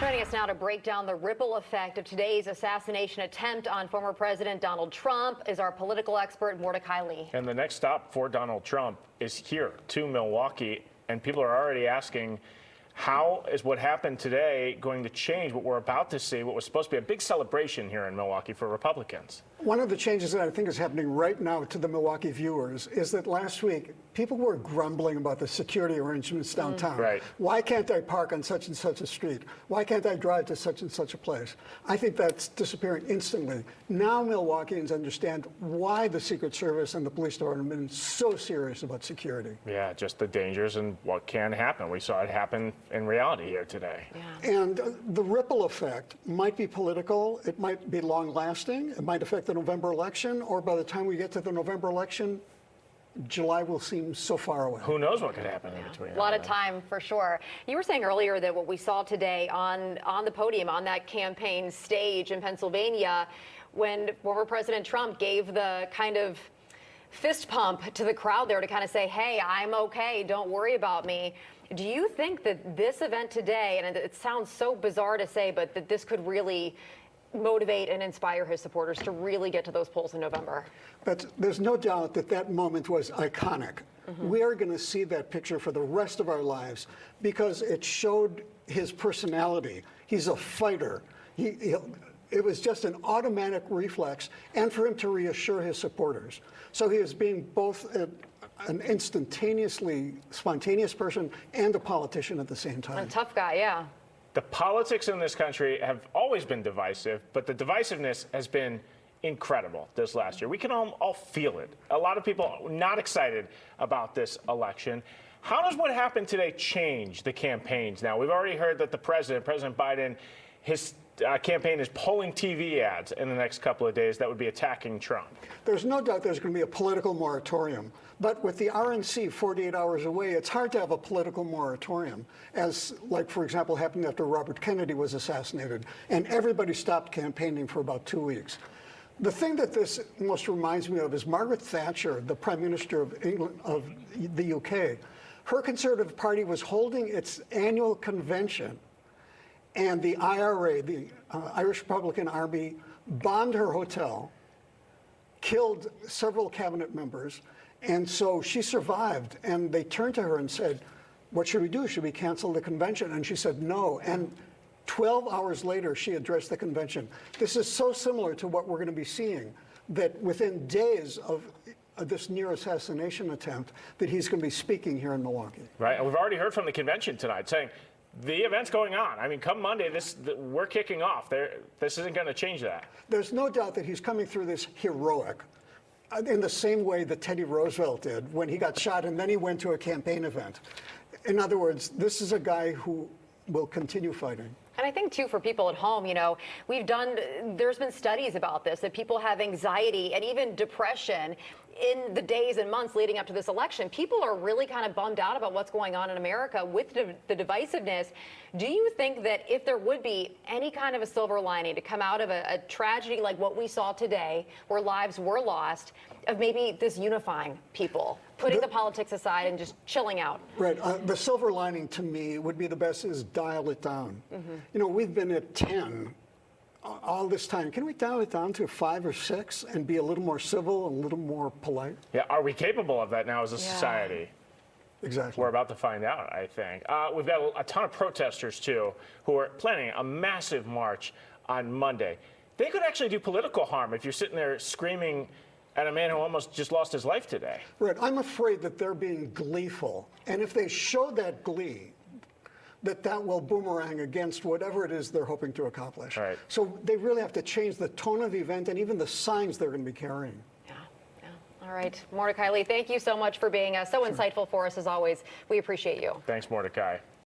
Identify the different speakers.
Speaker 1: Joining us now to break down the ripple effect of today's assassination attempt on former President Donald Trump is our political expert, Mordecai Lee.
Speaker 2: And the next stop for Donald Trump is here to Milwaukee, and people are already asking, how is what happened today going to change what we're about to see, what was supposed to be a big celebration here in Milwaukee for Republicans?
Speaker 3: One of the changes that I think is happening right now to the Milwaukee viewers is that last week, people were grumbling about the security arrangements downtown.
Speaker 2: Right.
Speaker 3: Why can't I park on such and such a street? Why can't I drive to such and such a place? I think that's disappearing instantly. Now Milwaukeeans understand why the Secret Service and the police department have been so serious about security.
Speaker 2: Yeah, just the dangers and what can happen. We saw it happen in reality here today.
Speaker 1: Yeah.
Speaker 3: And the ripple effect might be political, it might be long-lasting, it might affect the November election, or by the time we get to the November election, July will seem so far away.
Speaker 2: Who knows what could happen in between?
Speaker 1: A lot of time for sure. You were saying earlier that what we saw today on the podium, on that campaign stage in Pennsylvania, when former President Trump gave the kind of fist pump to the crowd there to kind of say, hey, I'm okay, don't worry about me. Do you think that this event today, and it sounds so bizarre to say, but that this could really motivate and inspire his supporters to really get to those polls in November?
Speaker 3: But there's no doubt that that moment was iconic. We are going to see that picture for the rest of our lives because it showed his personality. He's a fighter. It was just an automatic reflex, and for him to reassure his supporters. So he is being both an instantaneously spontaneous person and a politician at the same time.
Speaker 1: A tough guy, yeah.
Speaker 2: The politics in this country have always been divisive, but the divisiveness has been incredible this last year. We can all feel it. A lot of people are not excited about this election. How does what happened today change the campaigns now? We've already heard that President Biden, his campaign is pulling TV ads in the next couple of days that would be attacking Trump.
Speaker 3: There's no doubt there's going to be a political moratorium. But with the RNC 48 hours away, it's hard to have a political moratorium, as, like, for example, happened after Robert Kennedy was assassinated, and everybody stopped campaigning for about 2 weeks. The thing that this most reminds me of is Margaret Thatcher, the Prime Minister of England, of the UK. Her Conservative Party was holding its annual convention, and the IRA, the Irish Republican Army, bombed her hotel, killed several cabinet members, and so she survived. And they turned to her and said, what should we do? Should we cancel the convention? And she said no. And 12 hours later, she addressed the convention. This is so similar to what we're going to be seeing, that within days of this near assassination attempt, that he's going to be speaking here in Milwaukee.
Speaker 2: Right, and we've already heard from the convention tonight saying, the event's going on. I mean, come Monday, we're kicking off. This isn't going to change that.
Speaker 3: There's no doubt that he's coming through this heroic, in the same way that Teddy Roosevelt did when he got shot and then he went to a campaign event. In other words, this is a guy who will continue fighting.
Speaker 1: And I think, too, for people at home, you know, there's been studies about this, that people have anxiety and even depression in the days and months leading up to this election. People are really kind of bummed out about what's going on in America with the divisiveness. Do you think that if there would be any kind of a silver lining to come out of a tragedy like what we saw today, where lives were lost, of maybe this unifying people, putting the politics aside and just chilling out?
Speaker 3: Right. The silver lining to me would be the best is dial it down. You know, we've been at 10 all this time. Can we dial it down to 5 or 6 and be a little more civil, a little more polite?
Speaker 2: Yeah, are we capable of that now as a society?
Speaker 3: Exactly.
Speaker 2: We're about to find out, I think. We've got a ton of protesters, too, who are planning a massive march on Monday. They could actually do political harm if you're sitting there screaming at a man who almost just lost his life today.
Speaker 3: Right. I'm afraid that they're being gleeful. And if they show that glee, that will boomerang against whatever it is they're hoping to accomplish.
Speaker 2: Right.
Speaker 3: So they really have to change the tone of the event and even the signs they're going to be carrying.
Speaker 1: Yeah. All right. Mordecai Lee, thank you so much for being so insightful for us, as always. We appreciate you.
Speaker 2: Thanks, Mordecai.